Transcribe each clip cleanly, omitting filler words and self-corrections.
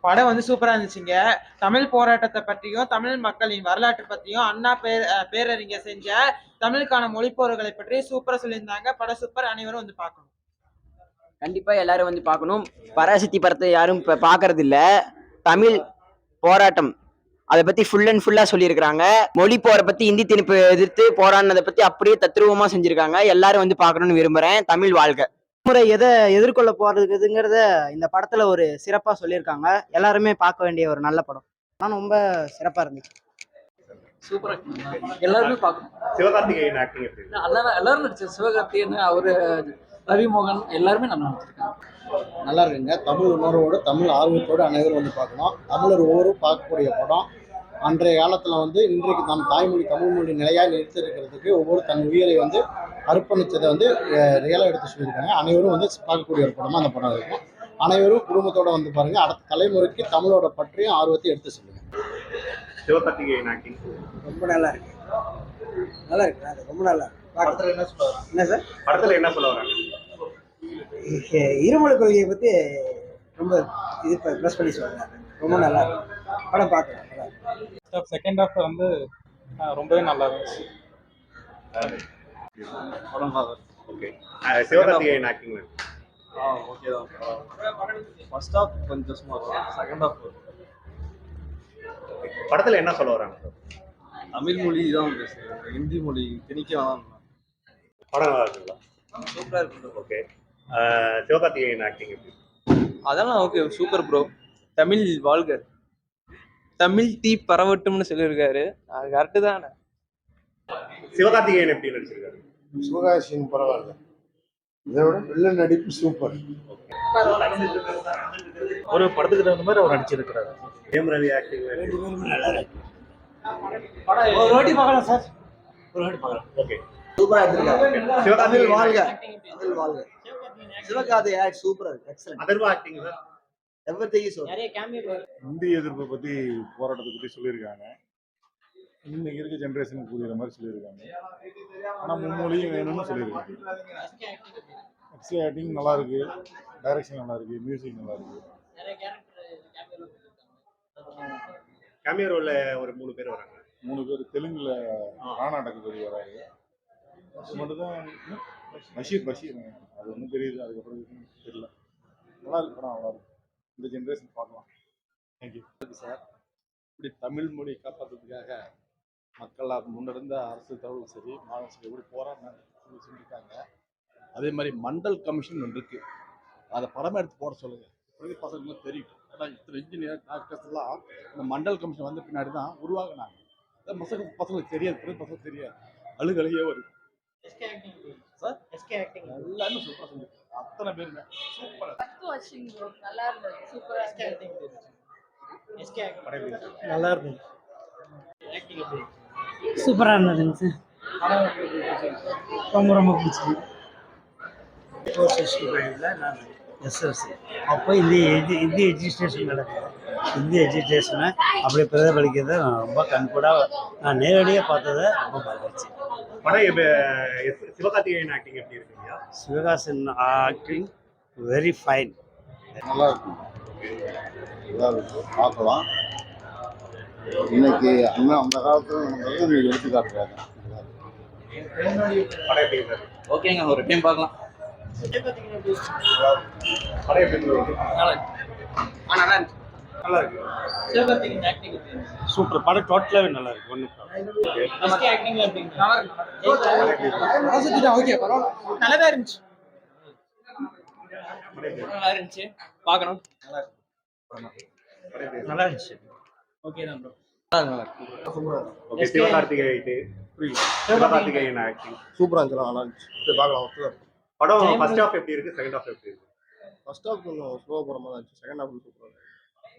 படம் வந்து சூப்பரா இருந்துச்சுங்க. தமிழ் போராட்டத்தை பற்றியும் தமிழ் மக்களின் வரலாற்று பற்றியும் அண்ணா பேரறிஞர் செஞ்ச தமிழுக்கான மொழிப்போர்களை பற்றி சூப்பரா சொல்லியிருந்தாங்க. படம் சூப்பர். அனைவரும் வந்து பார்க்கணும். கண்டிப்பா எல்லாரும் வந்து பார்க்கணும். பராசக்தி படத்தை யாரும் இப்ப பாக்குறது இல்ல. தமிழ் போராட்டம் அதை பத்தி ஃபுல் அண்ட் ஃபுல்லா சொல்லியிருக்கிறாங்க. மொழி போரை பத்தி இந்தி திணிப்பு எதிர்த்து போராடினதை பத்தி அப்படியே தத்ரூபமா செஞ்சிருக்காங்க. எல்லாரும் வந்து பார்க்கணும்னு விரும்புறேன். தமிழ் வாழ்க. முறை எதை எதிர்கொள்ள போறதுங்கிறத இந்த படத்துல ஒரு சிறப்பா சொல்லியிருக்காங்க. எல்லாருமே பார்க்க வேண்டிய ஒரு நல்ல படம். ஆனால் ரொம்ப சிறப்பா இருந்துச்சு. சூப்பரா எல்லாருமே பார்க்கணும். சிவகார்த்திகேயன் ஆக்டிங் எப்படி எல்லாரும் நடிச்சது. சிவகார்த்திகேயன், அவரு, ரவிமோகன் எல்லாருமே நல்லா நடிச்சிருக்காங்க. நல்லா இருக்குங்க. தமிழ் உணர்வோடு தமிழ் ஆர்வத்தோடு அனைவரும் வந்து பார்க்கணும். தமிழர் ஒவ்வொருவரும் பார்க்கக்கூடிய படம். அன்றைய காலத்தில் வந்து இன்றைக்கு நம் தாய்மொழி தமிழ் மொழி நிலையாக நிறுத்திருக்கிறதுக்கு ஒவ்வொரு தன் உயிரை வந்து அர்ப்பணித்ததை வந்து ரியலாக எடுத்து சொல்லியிருக்காங்க. அனைவரும் வந்து பார்க்கக்கூடிய ஒரு படமாக அந்த படம் இருக்கும். அனைவரும் குடும்பத்தோடு வந்து பாருங்கள். அடுத்த தலைமுறைக்கு தமிழோட பற்றியும் ஆர்வத்தை எடுத்து சொல்லுங்கள். சிவகார்த்திகேயன் ஆக்டிங் ரொம்ப நல்லா இருக்கு. நல்லா இருக்கு. அது ரொம்ப நல்லா இருக்கு. படத்துல என்ன சொல்ல வராங்க? என்ன சார்? படத்துல என்ன சொல்ல வராங்க? இருமொழி கொள்கையை பற்றி ரொம்ப இது ப்ளஸ் பண்ணி சொல்கிறாங்க. ரொம்ப நல்லா இருக்கு. படம் பார்க்கலாம். செகண்ட் ஹாஃப் வந்து ரொம்பவே நல்லா இருந்துச்சு. படம் ஓகே. சிவகார்த்திகேயன் ஆக்டிங் ஓகே தான். ஃபர்ஸ்ட் ஹாஃப் கொஞ்சம் சுமார், செகண்ட் ஹாஃப் படத்துல என்ன சொல்ல வராங்க? தமிழ் மொழி தான் பேசுகிறேன், ஹிந்தி மொழி திணிக்க வேணாம். படம் நல்லா இருக்குங்களா? சூப்பராக இருக்கு. ஓகே. சிவகார்த்திகேயன் ஆக்டிங் எப்படி? அதெல்லாம் ஓகே, சூப்பர் ப்ரோ. தமிழ் வாழ்க, தமிழ் தீ பரவட்டும்னு சொல்லியிருக்காரு. அது கரெக்டு தானே. சிவகார்த்திகேயன் எப்படி நடிச்சிருக்காரு? சிவகாசியின் பரவாயில்ல. இதோட வில்லன் நடிப்பு சூப்பர். ஒரு படத்துக்கு தகுந்த மாதிரி அவர் நடிச்சிருக்கிறாரு. ஜெயம் ரவி ஆக்டிங் நல்லா இருக்கு. ஒரு வாட்டி பார்க்கலாம் சார். ஒரு வாட்டி பார்க்கலாம். ஓகே. சூப்பரா எடுத்துருக்காங்க. சிவகார்த்திகேயன் வாழ்க. தமிழ் வாழ்க. சிவகார்த்தி ஆக்ட் சூப்பரா இருக்கு. Excellent. Atharva acting sir. Everything is okay. நிறைய கேமியோ. இந்தி எதிர்ப்பை பற்றி போராட்டத்தை பற்றி சொல்லியிருக்காங்க. இன்னைக்கு இருக்க ஜென்ரேஷனுக்கு புரியுற மாதிரி சொல்லியிருக்காங்க. ஆனால் மும்மொழியும் வேணும்னு சொல்லியிருக்காங்க. எக்ஸ்ட்ரா ஆக்டிங் நல்லா இருக்கு, டைரக்ஷன் நல்லா இருக்கு, மியூசிக் நல்லா இருக்கு. கேமியோ ரோல்ல ஒரு 3 பேர் வராங்க. 3 பேர் தெலுங்குல ராணாடகபதி வராரு. அது மட்டும்தான் பஷீர் அது ஒன்றும் தெரியுது. அதுக்கப்புறம் தெரியல. நல்லா இருக்கு படம். நல்லா இருக்கு. இந்த ஜென்ரேஷன் பார்க்கலாம். Thank you sir. இப்படி தமிழ் மொழி காப்பாற்றுறதுக்காக மக்களாக முன்னிருந்த அரசு தகவலும் சரி, மாநில சரி எப்படி போராடினாங்க செஞ்சுருக்காங்க. அதே மாதிரி மண்டல் கமிஷன் ஒன்று இருக்குது. அதை படமாக எடுத்து போட சொல்லுங்கள். இப்படி பசங்களுக்கு தெரியும். ஆனால் இத்தனை இன்ஜினியர் டாக்டர்ஸ் எல்லாம் இந்த மண்டல் கமிஷன் வந்த பின்னாடி தான் உருவாக்குனாங்க. பசங்களுக்கு தெரியாது. பசங்களுக்கு தெரியாது. அழுகலையே வரும் சார். எல்லாமே சூப்பராக செஞ்சுருக்காங்க. அத்தனை பேருமே சூப்பராக நல்லா இருந்தது. சூப்பரா நல்லா இருக்கு. சூப்பரா இருந்ததுங்க சார். ரொம்ப ரொம்ப பிடிச்சது. எஸ்எல்சி அப்போ இந்திய எஜுகேஷன் நடக்குது. இந்திய எஜுகேஷனை அப்படி பிரதிபலிக்கிறத நான் ரொம்ப கண்கூடாக நான் நேரடியாக பார்த்ததை ரொம்ப மகிழ்ச்சி. படம் சிவகார்த்திகேயன் ஆக்டிங் எப்படி இருக்குங்க? சிவகாசன் ஆக்டிங் வெரி ஃபைன். நல்லா இருக்கும். நல்லா இருக்கும். பார்க்கலாம். இன்னைக்கு அந்த காலத்தில் நம்ம எடுத்துக்காட்டுறாங்க. படம் எப்படி சார்? ஓகேங்க, ஒரு டைம் பார்க்கலாம். படம் எப்படி இருக்கு? நல்லா இருக்கு. நல்லா இருக்கு. Sivakarthikeyan acting super. படம் டோட்டலாகவே நல்லா இருக்கு. ஒன்றும் ஆக்டிங் எப்படிங்க? நல்லா இருக்கு. ஓகே, பரவாயில்ல. நல்லாதான் இருந்துச்சு. நல்லா இருந்துச்சு, பார்க்கணும். நல்லா இருந்துச்சு. ஓகே தான் ப்ரோ. ஓகே. சிவகார்த்திகேயன் ஆக்டிங் சூப்பராக இருந்துச்சு. நல்லா இருந்துச்சு. பார்க்கலாம். படம் ஃபர்ஸ்ட் ஹாஃப் எப்படி இருக்கு, செகண்ட் ஹாஃப் எப்படி இருக்கு? ஃபர்ஸ்ட் ஹாஃப் கொஞ்சம் ஸ்லோவாக போகிற மாதிரி இருந்துச்சு. செகண்ட் ஹாஃப் சூப்பராக இருக்கு.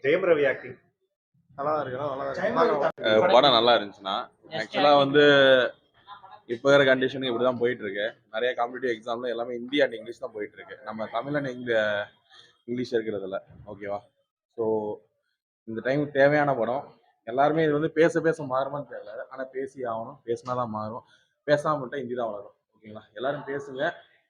ஜெயம் ரவி ஆக்டிங் நல்லா இருக்கு. நல்லா இருக்கு. படம் நல்லா இருந்துச்சுன்னா ஆக்சுவலாக வந்து இப்போ இருக்கிற கண்டிஷனுக்கு இப்படி தான் போயிட்டு இருக்கு. நிறைய காம்படிட்டிவ் எக்ஸாம்ல எல்லாமே ஹிந்தி அண்ட் இங்கிலீஷ் தான் போயிட்டு இருக்கு. நம்ம தமிழ் அண்ட் இங்கிலீஷ் இருக்கிறதில்ல. ஓகேவா? ஸோ இந்த டைம் தேவையான படம். எல்லாருமே இது வந்து பேச பேச மாறுமான்னு தெரியல. ஆனால் பேசி ஆகணும். பேசினா தான் மாறும். பேசாமல் மட்டும் ஹிந்தி தான் வளரும். ஓகேங்களா? எல்லாரும் பேசுங்க.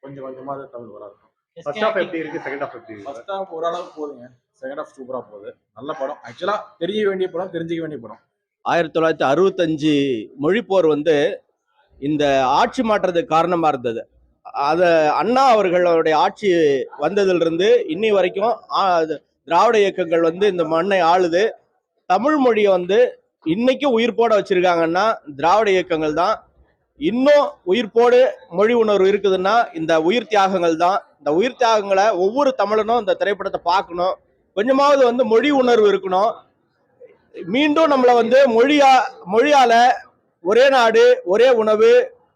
கொஞ்சம் கொஞ்சமாக தமிழ் வளரும். ஃபர்ஸ்ட் ஹாஃப் எப்படி இருக்கு, செகண்ட் ஹாஃப் எப்படி இருக்கு? ஃபர்ஸ்ட் ஹாஃப் ஓரளவுக்கு போதுங்க. செகண்ட் ஆஃப் சூப்பராக போகுது. நல்ல படம். ஆக்சுவலாக தெரிய வேண்டிய படம், தெரிஞ்சிக்க வேண்டிய படம். 1965 மொழிப்போர் வந்து இந்த ஆட்சி மாற்றத்துக்கு காரணமா இருந்தது. அத அண்ணா அவர்களுடைய ஆட்சி வந்ததிலிருந்து இன்னி வரைக்கும் திராவிட இயக்கங்கள் வந்து இந்த மண்ணை ஆளுது. தமிழ் மொழியை வந்து இன்னைக்கும் உயிர்ப்போட வச்சிருக்காங்கன்னா திராவிட இயக்கங்கள் தான். இன்னும் உயிர்ப்போடு மொழி உணர்வு இருக்குதுன்னா இந்த உயிர் தியாகங்கள் தான். இந்த உயிர் தியாகங்களை ஒவ்வொரு தமிழனும் இந்த திரைப்படத்தை பார்க்கணும். கொஞ்சமாவது வந்து மொழி உணர்வு இருக்கணும். மீண்டும் நம்மளை வந்து மொழியால ஒரே நாடு, ஒரே உணவு,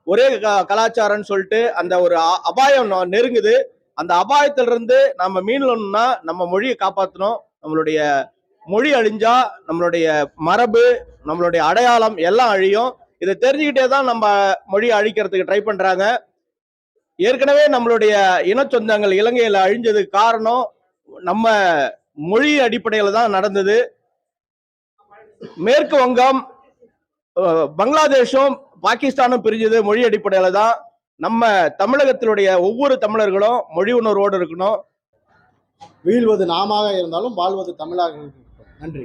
ஒரே கலாச்சாரம்னு சொல்லிட்டு அந்த ஒரு அபாயம் நெருங்குது. அந்த அபாயத்திலிருந்து நம்ம மீளணும்னா நம்ம மொழியை காப்பாற்றணும். நம்மளுடைய மொழி அழிஞ்சா நம்மளுடைய மரபு, நம்மளுடைய அடையாளம் எல்லாம் அழியும். இதை தெரிஞ்சுக்கிட்டே தான் நம்ம மொழியை அழிக்கிறதுக்கு ட்ரை பண்றாங்க. ஏற்கனவே நம்மளுடைய இன சொந்தங்கள் இலங்கையில அழிஞ்சதுக்கு காரணம் நம்ம மொழி அடிப்படையில தான் நடந்தது. மேற்கு வங்கம், பங்களாதேஷும் பாகிஸ்தானும் பிரிஞ்சது மொழி அடிப்படையில தான். நம்ம தமிழகத்தினுடைய ஒவ்வொரு தமிழர்களும் மொழி உணர்வோடு இருக்கணும். வீழ்வது நாமாக இருந்தாலும் வாழ்வது தமிழாக இருக்கட்டும். நன்றி.